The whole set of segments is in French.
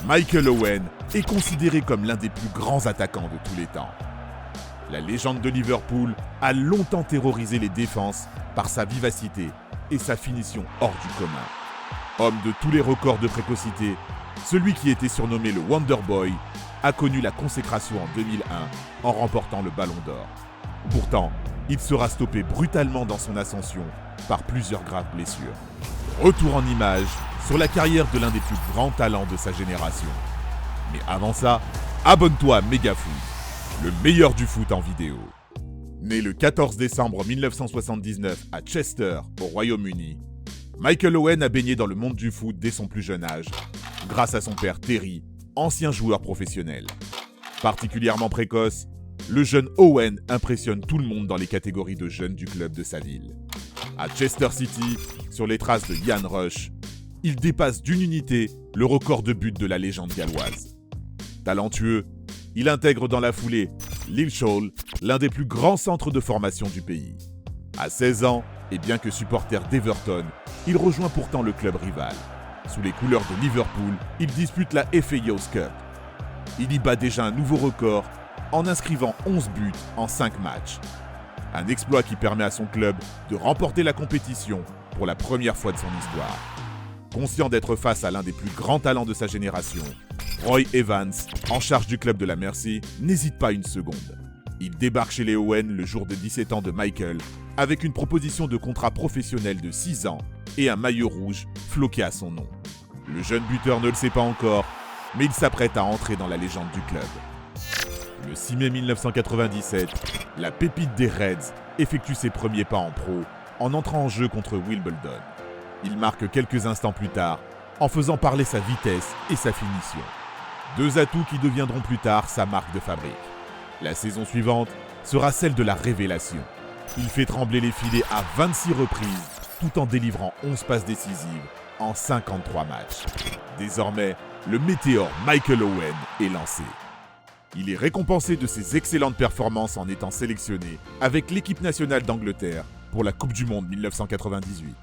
Michael Owen est considéré comme l'un des plus grands attaquants de tous les temps. La légende de Liverpool a longtemps terrorisé les défenses par sa vivacité et sa finition hors du commun. Homme de tous les records de précocité, celui qui était surnommé le Wonder Boy a connu la consécration en 2001 en remportant le Ballon d'Or. Pourtant, il sera stoppé brutalement dans son ascension par plusieurs graves blessures. Retour en images sur la carrière de l'un des plus grands talents de sa génération. Mais avant ça, abonne-toi à Megafoot, le meilleur du foot en vidéo. Né le 14 décembre 1979 à Chester, au Royaume-Uni, Michael Owen a baigné dans le monde du foot dès son plus jeune âge, grâce à son père Terry, ancien joueur professionnel. Particulièrement précoce, le jeune Owen impressionne tout le monde dans les catégories de jeunes du club de sa ville. À Chester City, sur les traces de Ian Rush, il dépasse d'une unité le record de buts de la légende galloise. Talentueux, il intègre dans la foulée Lilleshall, l'un des plus grands centres de formation du pays. À 16 ans, et bien que supporter d'Everton, il rejoint pourtant le club rival. Sous les couleurs de Liverpool, il dispute la FA Youth Cup. Il y bat déjà un nouveau record en inscrivant 11 buts en 5 matchs. Un exploit qui permet à son club de remporter la compétition pour la première fois de son histoire. Conscient d'être face à l'un des plus grands talents de sa génération, Roy Evans, en charge du club de la Mersey, n'hésite pas une seconde. Il débarque chez les Owen le jour de 17 ans de Michael, avec une proposition de contrat professionnel de 6 ans et un maillot rouge floqué à son nom. Le jeune buteur ne le sait pas encore, mais il s'apprête à entrer dans la légende du club. Le 6 mai 1997, la pépite des Reds effectue ses premiers pas en pro en entrant en jeu contre Wimbledon. Il marque quelques instants plus tard en faisant parler sa vitesse et sa finition. Deux atouts qui deviendront plus tard sa marque de fabrique. La saison suivante sera celle de la révélation. Il fait trembler les filets à 26 reprises tout en délivrant 11 passes décisives en 53 matchs. Désormais, le météore Michael Owen est lancé. Il est récompensé de ses excellentes performances en étant sélectionné avec l'équipe nationale d'Angleterre pour la Coupe du Monde 1998.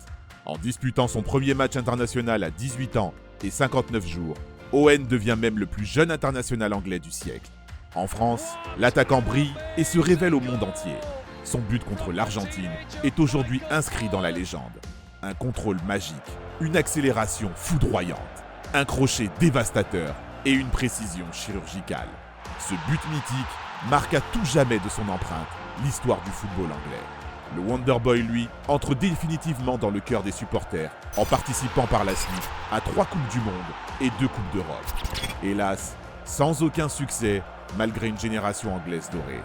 En disputant son premier match international à 18 ans et 59 jours, Owen devient même le plus jeune international anglais du siècle. En France, l'attaquant brille et se révèle au monde entier. Son but contre l'Argentine est aujourd'hui inscrit dans la légende. Un contrôle magique, une accélération foudroyante, un crochet dévastateur et une précision chirurgicale. Ce but mythique marque à tout jamais de son empreinte l'histoire du football anglais. Le Wonder Boy, lui, entre définitivement dans le cœur des supporters en participant par la suite à 3 Coupes du Monde et 2 Coupes d'Europe. Hélas, sans aucun succès, malgré une génération anglaise dorée.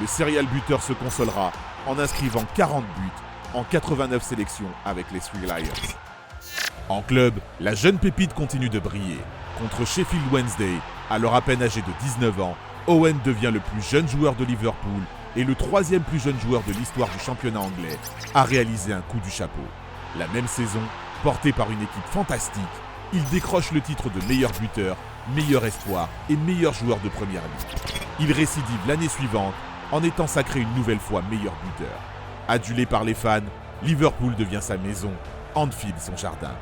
Le serial buteur se consolera en inscrivant 40 buts en 89 sélections avec les Three Lions. En club, la jeune pépite continue de briller. Contre Sheffield Wednesday, alors à peine âgé de 19 ans, Owen devient le plus jeune joueur de Liverpool et le 3e plus jeune joueur de l'histoire du championnat anglais à réaliser un coup du chapeau. La même saison, porté par une équipe fantastique, il décroche le titre de meilleur buteur, meilleur espoir et meilleur joueur de première ligue. Il récidive l'année suivante en étant sacré une nouvelle fois meilleur buteur. Adulé par les fans, Liverpool devient sa maison, Anfield son jardin.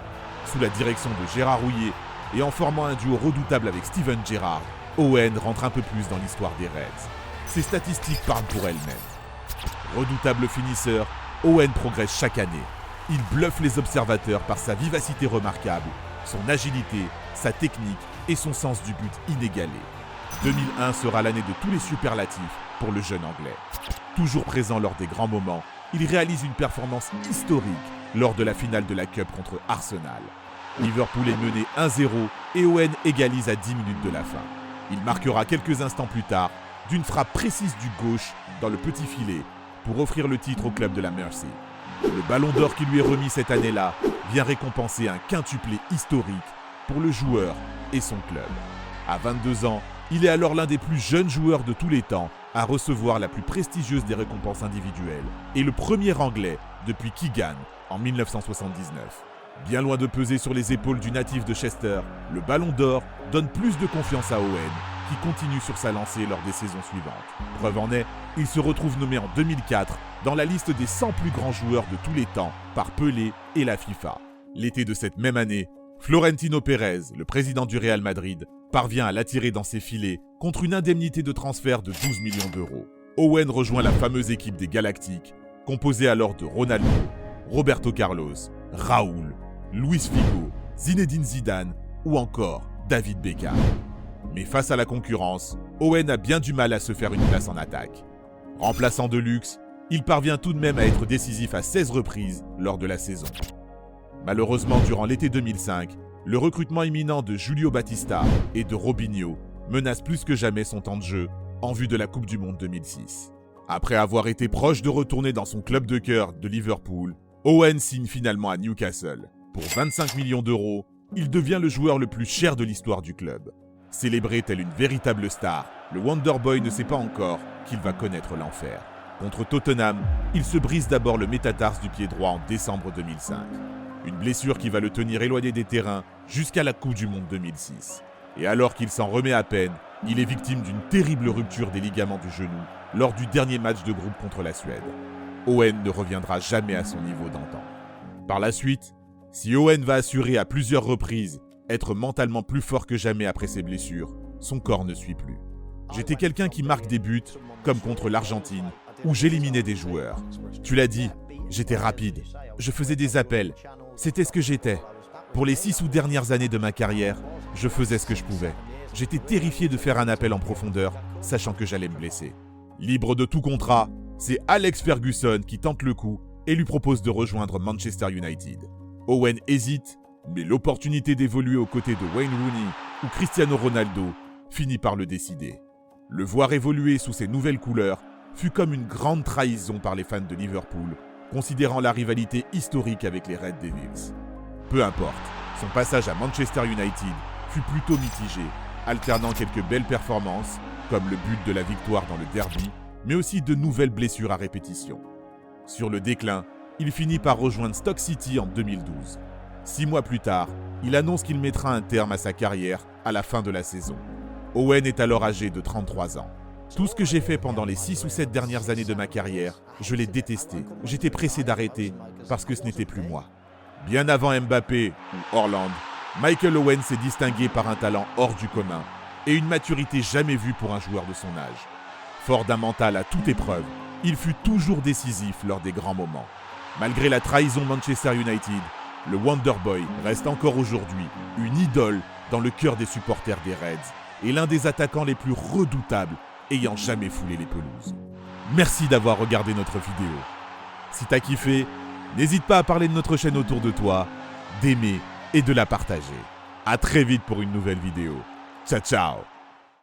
Sous la direction de Gérard Houllier et en formant un duo redoutable avec Steven Gerrard, Owen rentre un peu plus dans l'histoire des Reds. Ses statistiques parlent pour elles-mêmes. Redoutable finisseur, Owen progresse chaque année. Il bluffe les observateurs par sa vivacité remarquable, son agilité, sa technique et son sens du but inégalé. 2001 sera l'année de tous les superlatifs pour le jeune Anglais. Toujours présent lors des grands moments, il réalise une performance historique lors de la finale de la Cup contre Arsenal. Liverpool est mené 1-0 et Owen égalise à 10 minutes de la fin. Il marquera quelques instants plus tard d'une frappe précise du gauche dans le petit filet pour offrir le titre au club de la Mersey. Le ballon d'or qui lui est remis cette année-là vient récompenser un quintuplé historique pour le joueur et son club. À 22 ans, il est alors l'un des plus jeunes joueurs de tous les temps à recevoir la plus prestigieuse des récompenses individuelles et le premier Anglais depuis Keegan en 1979. Bien loin de peser sur les épaules du natif de Chester, le Ballon d'Or donne plus de confiance à Owen, qui continue sur sa lancée lors des saisons suivantes. Preuve en est, il se retrouve nommé en 2004 dans la liste des 100 plus grands joueurs de tous les temps par Pelé et la FIFA. L'été de cette même année, Florentino Pérez, le président du Real Madrid, parvient à l'attirer dans ses filets contre une indemnité de transfert de 12 millions d'euros. Owen rejoint la fameuse équipe des Galactiques, composée alors de Ronaldo, Roberto Carlos, Raúl, Luis Figo, Zinedine Zidane ou encore David Beckham. Mais face à la concurrence, Owen a bien du mal à se faire une place en attaque. Remplaçant de luxe, il parvient tout de même à être décisif à 16 reprises lors de la saison. Malheureusement, durant l'été 2005, le recrutement imminent de Julio Batista et de Robinho menace plus que jamais son temps de jeu en vue de la Coupe du Monde 2006. Après avoir été proche de retourner dans son club de cœur de Liverpool, Owen signe finalement à Newcastle. Pour 25 millions d'euros, il devient le joueur le plus cher de l'histoire du club. Célébré tel une véritable star, le Wonderboy ne sait pas encore qu'il va connaître l'enfer. Contre Tottenham, il se brise d'abord le métatarse du pied droit en décembre 2005. Une blessure qui va le tenir éloigné des terrains jusqu'à la Coupe du Monde 2006. Et alors qu'il s'en remet à peine, il est victime d'une terrible rupture des ligaments du genou lors du dernier match de groupe contre la Suède. Owen ne reviendra jamais à son niveau d'antan. Par la suite, si Owen va assurer à plusieurs reprises être mentalement plus fort que jamais après ses blessures, son corps ne suit plus. J'étais quelqu'un qui marque des buts, comme contre l'Argentine, où j'éliminais des joueurs. Tu l'as dit, j'étais rapide, je faisais des appels, c'était ce que j'étais. Pour les 6 ou dernières années de ma carrière, je faisais ce que je pouvais. J'étais terrifié de faire un appel en profondeur, sachant que j'allais me blesser. Libre de tout contrat, c'est Alex Ferguson qui tente le coup et lui propose de rejoindre Manchester United. Owen hésite, mais l'opportunité d'évoluer aux côtés de Wayne Rooney ou Cristiano Ronaldo finit par le décider. Le voir évoluer sous ses nouvelles couleurs fut comme une grande trahison par les fans de Liverpool, considérant la rivalité historique avec les Red Devils. Peu importe, son passage à Manchester United fut plutôt mitigé, alternant quelques belles performances, comme le but de la victoire dans le derby, mais aussi de nouvelles blessures à répétition. Sur le déclin, il finit par rejoindre Stoke City en 2012. 6 mois plus tard, il annonce qu'il mettra un terme à sa carrière à la fin de la saison. Owen est alors âgé de 33 ans. Tout ce que j'ai fait pendant les 6 ou 7 dernières années de ma carrière, je l'ai détesté. J'étais pressé d'arrêter parce que ce n'était plus moi. Bien avant Mbappé ou Haaland, Michael Owen s'est distingué par un talent hors du commun et une maturité jamais vue pour un joueur de son âge. Fort d'un mental à toute épreuve, il fut toujours décisif lors des grands moments. Malgré la trahison de Manchester United, le Wonderboy reste encore aujourd'hui une idole dans le cœur des supporters des Reds et l'un des attaquants les plus redoutables ayant jamais foulé les pelouses. Merci d'avoir regardé notre vidéo. Si t'as kiffé, n'hésite pas à parler de notre chaîne autour de toi, d'aimer et de la partager. À très vite pour une nouvelle vidéo. Ciao ciao.